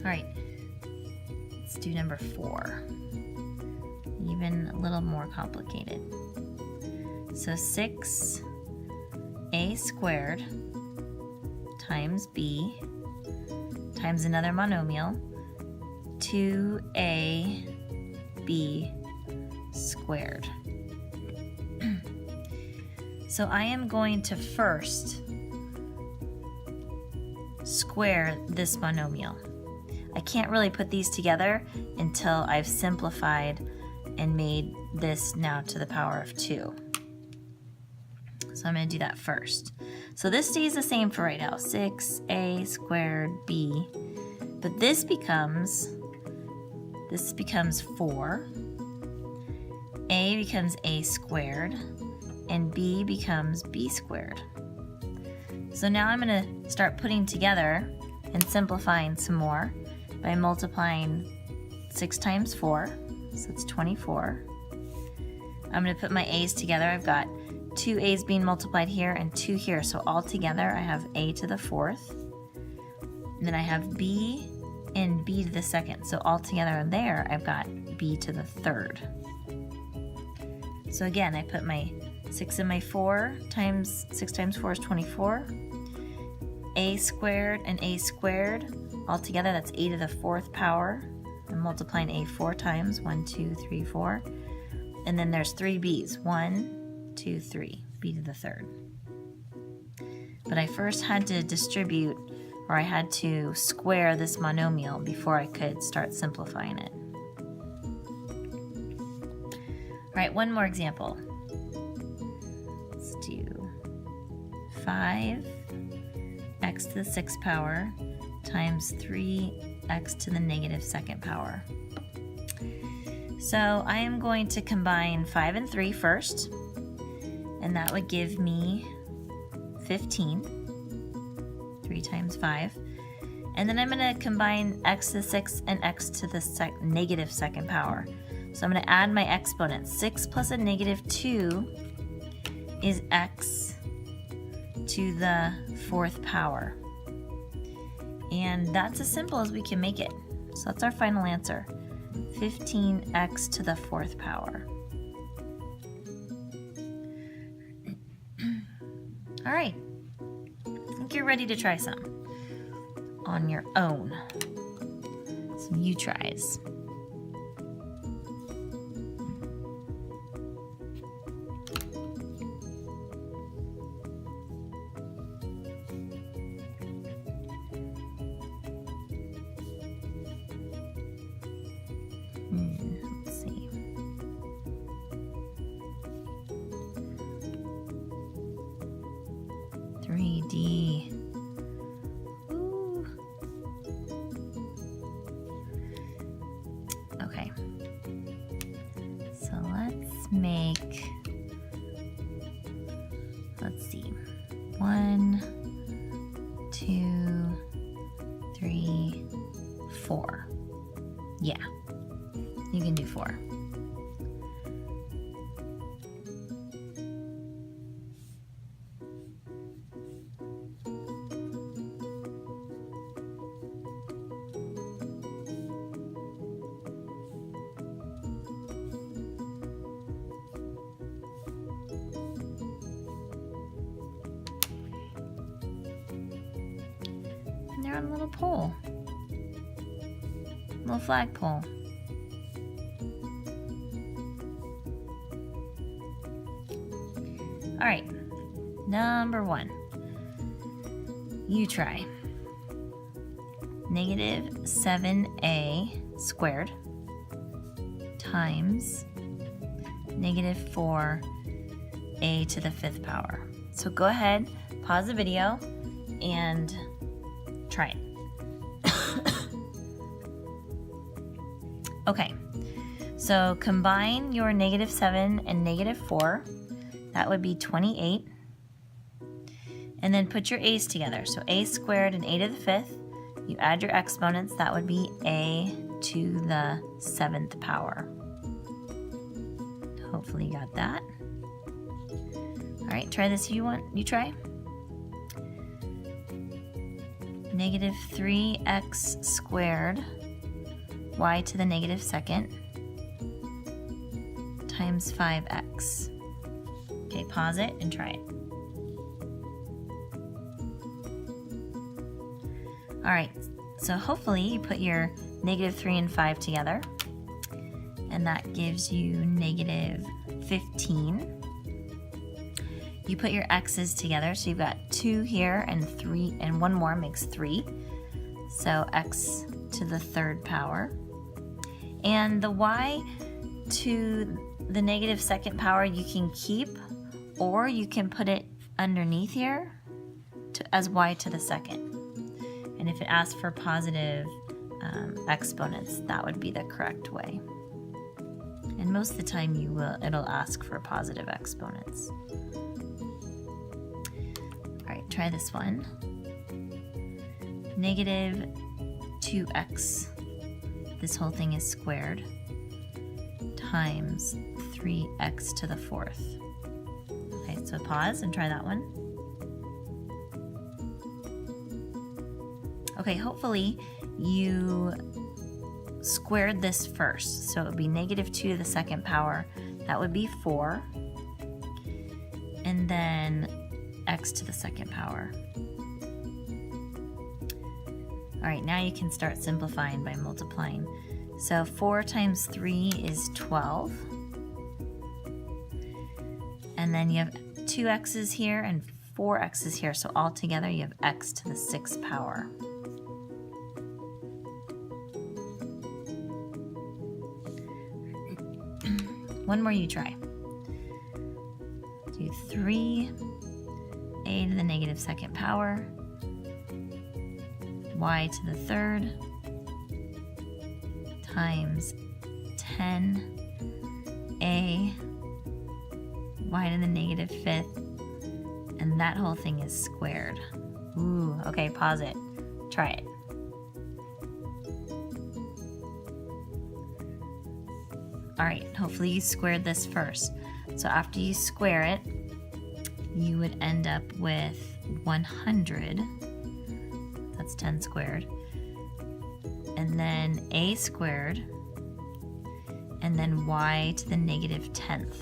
right, let's do number 4. Even a little more complicated. So 6a squared times b times another monomial, 2ab squared. So I am going to first square this monomial. I can't really put these together until I've simplified and made this now to the power of 2. So I'm going to do that first. So this stays the same for right now, 6a squared b, but this becomes 4, a becomes a squared, and b becomes b squared. So now I'm going to start putting together and simplifying some more by multiplying 6 times 4, so it's 24. I'm going to put my a's together. I've got 2 a's being multiplied here and 2 here, so all together I have a to the 4th. And then I have b and b to the 2nd, so all together there I've got b to the 3rd. So again, I put my 6 in my 4 times 6 times 4 is 24. A squared and a squared, all together that's a to the 4th power. I'm multiplying a 4 times, 1, 2, 3, 4. And then there's 3 b's, 1, 2, 3, b to the 3rd. But I first had to distribute, or I had to square this monomial before I could start simplifying it. All right, one more example. Let's do 5x to the 6th power times 3x to the negative 2nd power. So I am going to combine 5 and 3 first, and that would give me 15, 3 times 5. And then I'm going to combine x to the 6th and x to the negative 2nd power. So I'm going to add my exponents. 6 plus a negative 2 is x to the 4th power. And that's as simple as we can make it. So that's our final answer. 15x to the 4th power. All right, I think you're ready to try some on your own. Some U-tries. Let's see. D. Ooh. Okay. So let's see. 1, 2, 3, 4. Yeah, you can do 4. They're on a little pole, little flagpole. All right, number 1. You try. Negative 7a squared times negative 4a to the 5th power. So go ahead, pause the video, and try it. Okay, so combine your negative 7 and negative 4. That would be 28. And then put your a's together. So a squared and a to the 5th. You add your exponents. That would be a to the 7th power. Hopefully you got that. All right, try this if you want. You try. Negative 3x squared y to the negative second times 5x. Okay, pause it and try it. All right, so hopefully you put your negative 3 and 5 together, and that gives you negative 15. You put your x's together, so you've got 2 here and 3, and 1 more makes 3. So x to the third power. And the y to the negative second power you can keep, or you can put it underneath here as y to the second. And if it asks for positive exponents, that would be the correct way. And most of the time it'll ask for positive exponents. All right, try this one. Negative 2x, this whole thing is squared, times 3x to the fourth. Okay, so pause and try that one. Okay, hopefully you squared this first. So it would be negative 2 to the second power. That would be 4. And then x to the second power. All right, now you can start simplifying by multiplying. So 4 times 3 is 12. And then you have 2 x's here and 4 x's here. So altogether you have x to the 6th power. One more you try. Do 3a to the negative second power, y to the third, times 10a, y to the negative fifth, and that whole thing is squared. Ooh, okay, pause it. Try it. All right, hopefully you squared this first. So after you square it, you would end up with 100. That's 10 squared. And then a squared, and then y to the negative 10th.